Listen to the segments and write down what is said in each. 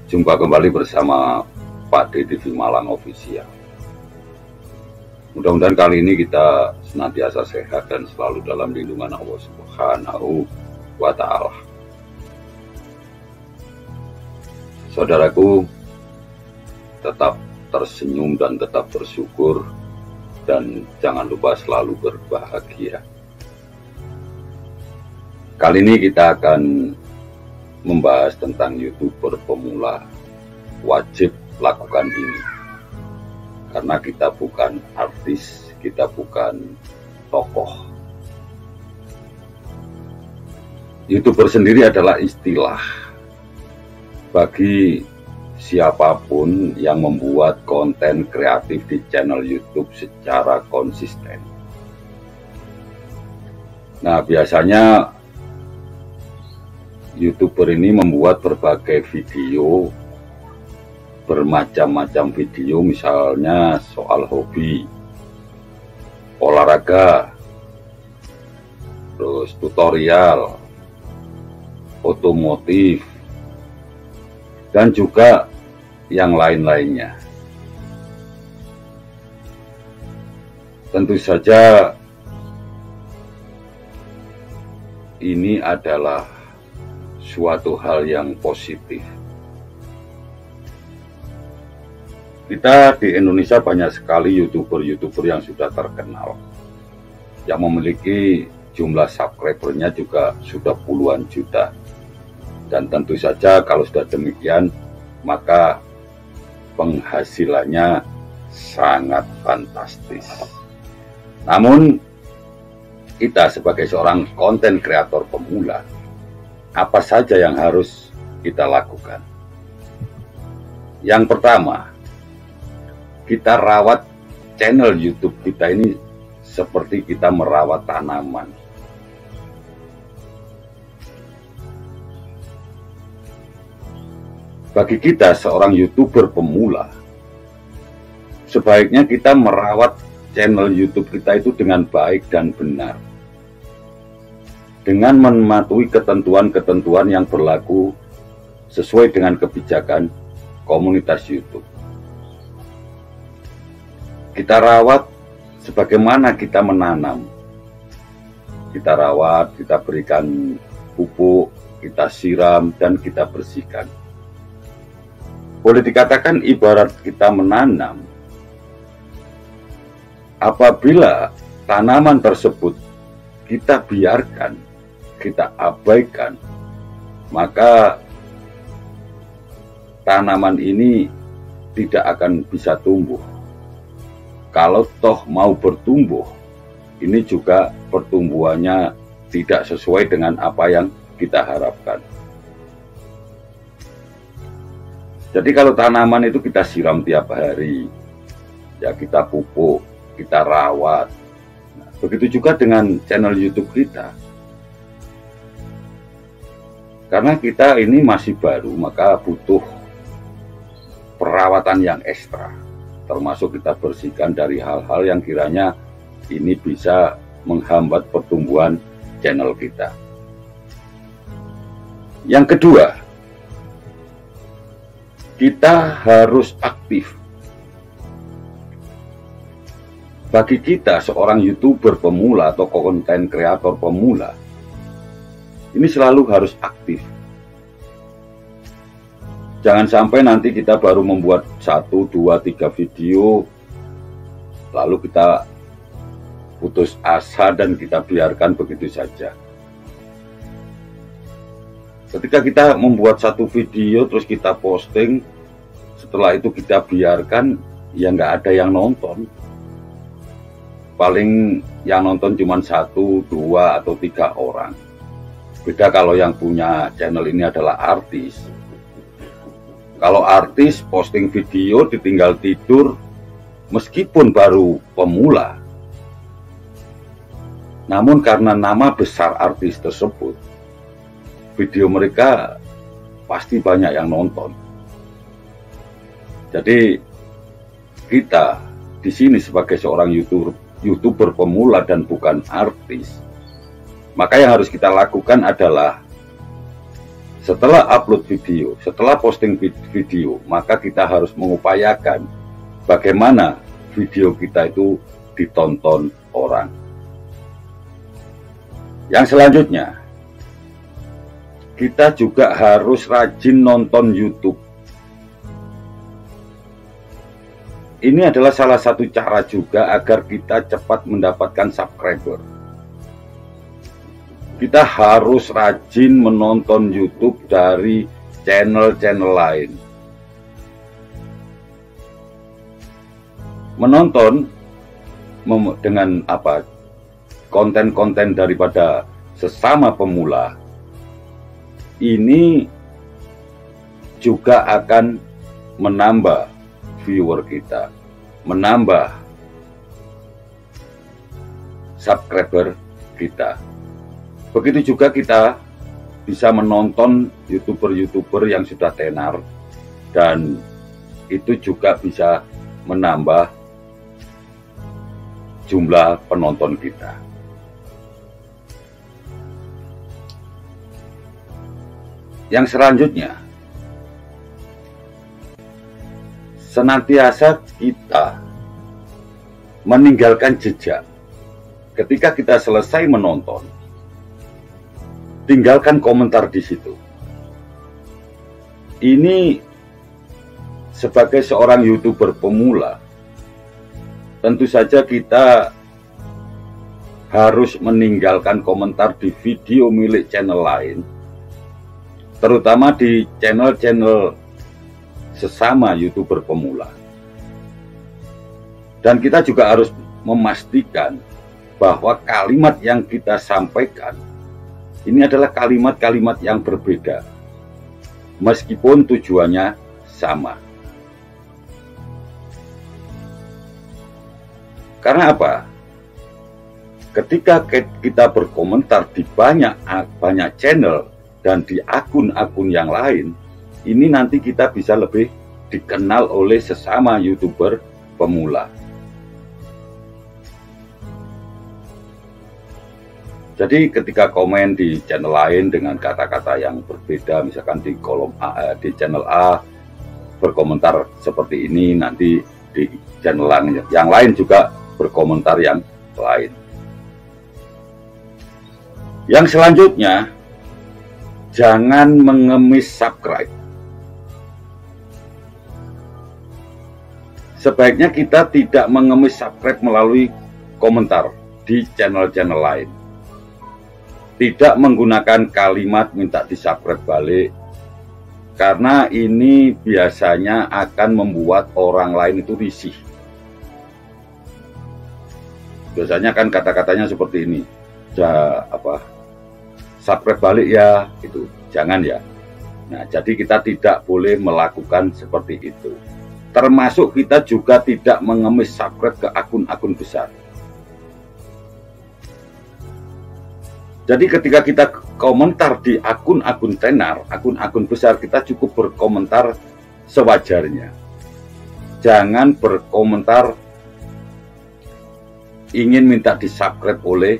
Jumpa kembali bersama Pak D TV Malang Official. Mudah-mudahan kali ini kita senantiasa sehat dan selalu dalam lindungan Allah Subhanahu wa Ta'ala. Saudaraku, tetap tersenyum dan tetap bersyukur, dan jangan lupa selalu berbahagia. Kali ini kita akan membahas tentang YouTuber pemula. Wajib lakukan ini, karena kita bukan artis, kita bukan tokoh. YouTuber sendiri adalah istilah bagi siapapun yang membuat konten kreatif di channel YouTube secara konsisten. Nah, biasanya YouTuber ini membuat berbagai video, bermacam-macam video, misalnya soal hobi, olahraga, terus tutorial, otomotif, dan juga yang lain-lainnya. Tentu saja ini adalah suatu hal yang positif. Kita di Indonesia banyak sekali YouTuber yang sudah terkenal, yang memiliki jumlah subscribernya juga sudah puluhan juta. Dan tentu saja kalau sudah demikian, maka penghasilannya sangat fantastis. Namun kita sebagai seorang konten kreator pemula, apa saja yang harus kita lakukan? Yang pertama, kita rawat channel YouTube kita ini seperti kita merawat tanaman. Bagi kita seorang YouTuber pemula, sebaiknya kita merawat channel YouTube kita itu dengan baik dan benar, dengan mematuhi ketentuan-ketentuan yang berlaku sesuai dengan kebijakan komunitas YouTube. Kita rawat sebagaimana kita menanam. Kita rawat, kita berikan pupuk, kita siram, dan kita bersihkan. Boleh dikatakan ibarat kita menanam. Apabila tanaman tersebut kita biarkan, kita abaikan, maka tanaman ini tidak akan bisa tumbuh. Kalau toh mau bertumbuh, ini juga pertumbuhannya tidak sesuai dengan apa yang kita harapkan. Jadi kalau tanaman itu kita siram tiap hari, ya kita pupuk, kita rawat. Nah, begitu juga dengan channel YouTube kita. Karena kita ini masih baru, maka butuh perawatan yang ekstra. Termasuk kita bersihkan dari hal-hal yang kiranya ini bisa menghambat pertumbuhan channel kita. Yang kedua, kita harus aktif. Bagi kita seorang YouTuber pemula atau konten kreator pemula, ini selalu harus aktif. Jangan sampai nanti kita baru membuat 1, 2, 3 video, lalu kita putus asa dan kita biarkan begitu saja. Ketika kita membuat satu video terus kita posting, setelah itu kita biarkan, ya nggak ada yang nonton. Paling yang nonton cuma 1, 2, atau 3 orang. Beda kalau yang punya channel ini adalah artis. Kalau artis posting video ditinggal tidur, meskipun baru pemula, namun karena nama besar artis tersebut, video mereka pasti banyak yang nonton. Jadi kita di sini sebagai seorang YouTuber pemula dan bukan artis, maka yang harus kita lakukan adalah setelah upload video, setelah posting video, maka kita harus mengupayakan bagaimana video kita itu ditonton orang. Yang selanjutnya, kita juga harus rajin nonton YouTube. Ini adalah salah satu cara juga agar kita cepat mendapatkan subscriber. Kita harus rajin menonton YouTube dari channel-channel lain. Menonton dengan apa? Konten-konten daripada sesama pemula ini juga akan menambah viewer kita, menambah subscriber kita. Begitu juga kita bisa menonton YouTuber-YouTuber yang sudah tenar, dan itu juga bisa menambah jumlah penonton kita. Yang selanjutnya, senantiasa kita meninggalkan jejak. Ketika kita selesai menonton, tinggalkan komentar di situ. Ini sebagai seorang YouTuber pemula, tentu saja kita harus meninggalkan komentar di video milik channel lain, terutama di channel-channel sesama YouTuber pemula. Dan kita juga harus memastikan bahwa kalimat yang kita sampaikan ini adalah kalimat-kalimat yang berbeda, meskipun tujuannya sama. Karena apa? Ketika kita berkomentar di banyak channel dan di akun-akun yang lain, ini nanti kita bisa lebih dikenal oleh sesama YouTuber pemula. Jadi ketika komen di channel lain dengan kata-kata yang berbeda, misalkan di kolom A, di channel A berkomentar seperti ini, nanti di channel yang lain juga berkomentar yang lain. Yang selanjutnya, jangan mengemis subscribe. Sebaiknya kita tidak mengemis subscribe melalui komentar di channel-channel lain. Tidak menggunakan kalimat minta di-subscribe balik, karena ini biasanya akan membuat orang lain itu risih. Biasanya kan kata-katanya seperti ini, subscribe balik ya, itu jangan ya. Nah, jadi kita tidak boleh melakukan seperti itu. Termasuk kita juga tidak mengemis subscribe ke akun-akun besar. Jadi ketika kita komentar di akun-akun tenar, akun-akun besar, kita cukup berkomentar sewajarnya. Jangan berkomentar ingin minta di-subscribe oleh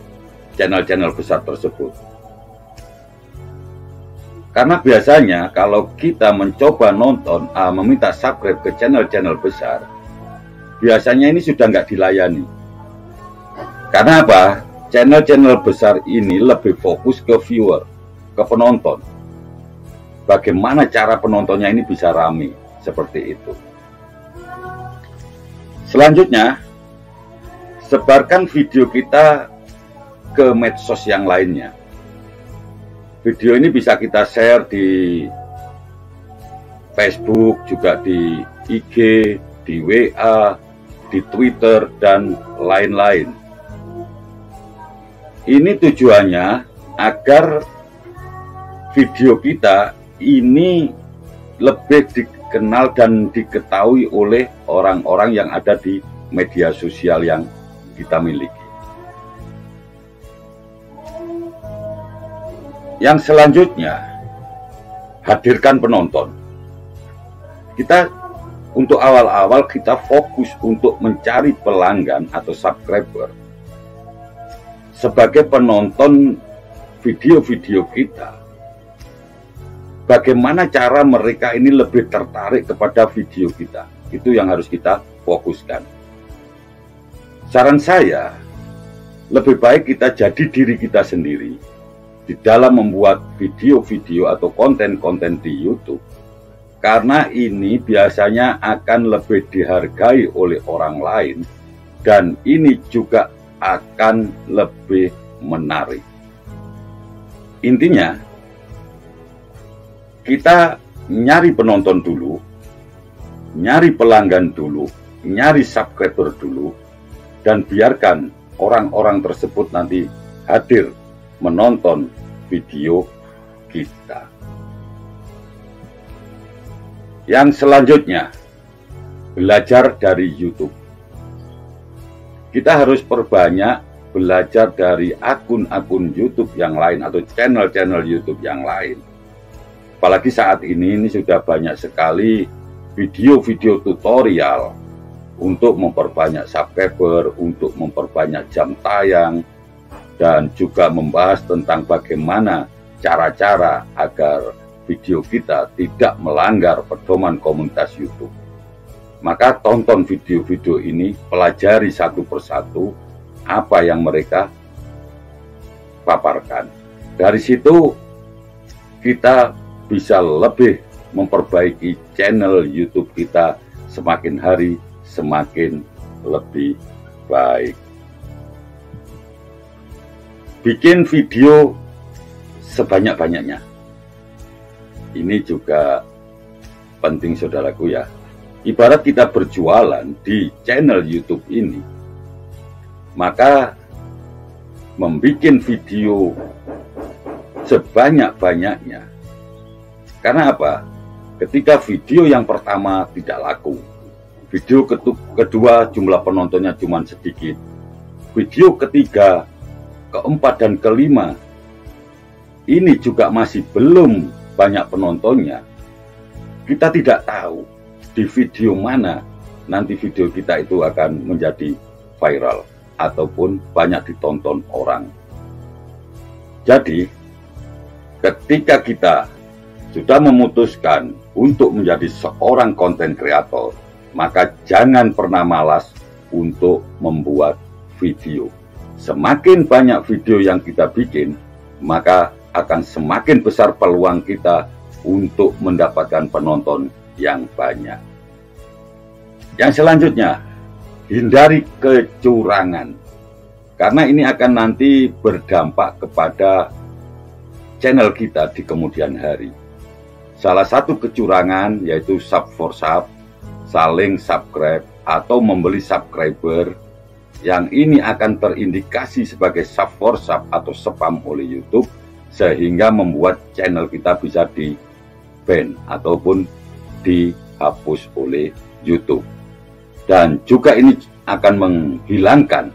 channel-channel besar tersebut. Karena biasanya kalau kita mencoba nonton, meminta subscribe ke channel-channel besar, biasanya ini sudah nggak dilayani. Karena apa? Channel-channel besar ini lebih fokus ke viewer, ke penonton. Bagaimana cara penontonnya ini bisa ramai, seperti itu. Selanjutnya, sebarkan video kita ke medsos yang lainnya. Video ini bisa kita share di Facebook, juga di IG, di WA, di Twitter, dan lain-lain. Ini tujuannya agar video kita ini lebih dikenal dan diketahui oleh orang-orang yang ada di media sosial yang kita miliki. Yang selanjutnya, hadirkan penonton. Kita untuk awal-awal kita fokus untuk mencari pelanggan atau subscriber sebagai penonton video-video kita. bagaimana cara mereka ini lebih tertarik kepada video kita. Itu yang harus kita fokuskan. Saran saya, lebih baik kita jadi diri kita sendiri di dalam membuat video-video atau konten-konten di YouTube. Karena ini biasanya akan lebih dihargai oleh orang lain, dan ini juga akan lebih menarik. Intinya, kita nyari penonton dulu, nyari pelanggan dulu, nyari subscriber dulu, dan biarkan orang-orang tersebut nanti hadir menonton video kita. Yang selanjutnya, belajar dari YouTube. Kita harus perbanyak belajar dari akun-akun YouTube yang lain atau channel-channel YouTube yang lain. Apalagi saat ini sudah banyak sekali video-video tutorial untuk memperbanyak subscriber, untuk memperbanyak jam tayang, dan juga membahas tentang bagaimana cara-cara agar video kita tidak melanggar pedoman komunitas YouTube. Maka tonton video-video ini, pelajari satu persatu apa yang mereka paparkan. Dari situ kita bisa lebih memperbaiki channel YouTube kita, semakin hari semakin lebih baik. Bikin video sebanyak-banyaknya. Ini juga penting, saudaraku ya. Ibarat kita berjualan di channel YouTube ini, maka membuat video sebanyak-banyaknya. Karena apa? Ketika video yang pertama tidak laku, video kedua jumlah penontonnya cuma sedikit, video ketiga, keempat, dan kelima ini juga masih belum banyak penontonnya, kita tidak tahu di video mana nanti video kita itu akan menjadi viral ataupun banyak ditonton orang. Jadi, ketika kita sudah memutuskan untuk menjadi seorang konten kreator, maka jangan pernah malas untuk membuat video. Semakin banyak video yang kita bikin, maka akan semakin besar peluang kita untuk mendapatkan penonton yang banyak. Yang selanjutnya, hindari kecurangan. Karena ini akan nanti berdampak kepada channel kita di kemudian hari. Salah satu kecurangan yaitu sub for sub, saling subscribe, atau membeli subscriber, yang ini akan terindikasi sebagai sub for sub atau spam oleh YouTube, sehingga membuat channel kita bisa di-ban ataupun dihapus oleh YouTube. Dan juga ini akan menghilangkan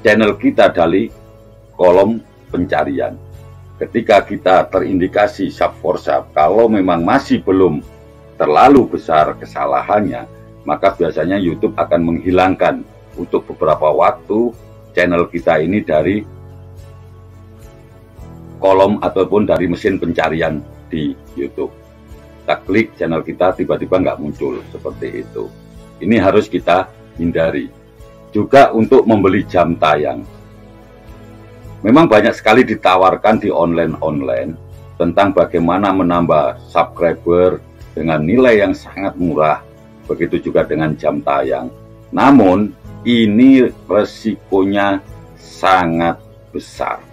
channel kita dari kolom pencarian. Ketika kita terindikasi sub for sub, kalau memang masih belum terlalu besar kesalahannya, maka biasanya YouTube akan menghilangkan untuk beberapa waktu channel kita ini dari kolom ataupun dari mesin pencarian di YouTube. Kita klik channel kita, tiba-tiba nggak muncul seperti itu. Ini harus kita hindari. Juga untuk membeli jam tayang. Memang banyak sekali ditawarkan di online tentang bagaimana menambah subscriber dengan nilai yang sangat murah. Begitu juga dengan jam tayang. Namun, ini resikonya sangat besar.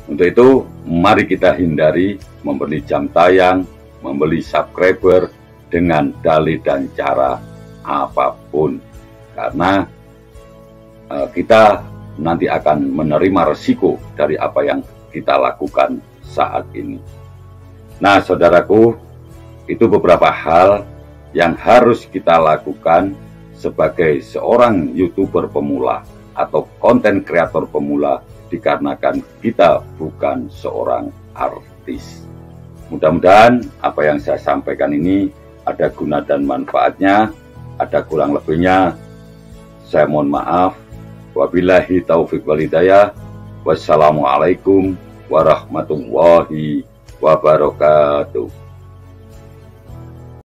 Untuk itu, mari kita hindari membeli jam tayang, membeli subscriber dengan dalih dan cara apapun. Karena kita nanti akan menerima resiko dari apa yang kita lakukan saat ini. Nah, saudaraku, itu beberapa hal yang harus kita lakukan sebagai seorang YouTuber pemula atau konten kreator pemula, dikarenakan kita bukan seorang artis. Mudah-mudahan apa yang saya sampaikan ini ada guna dan manfaatnya. Ada kurang lebihnya, saya mohon maaf. Wabillahi taufiq wal hidayah. Wassalamualaikum warahmatullahi wabarakatuh.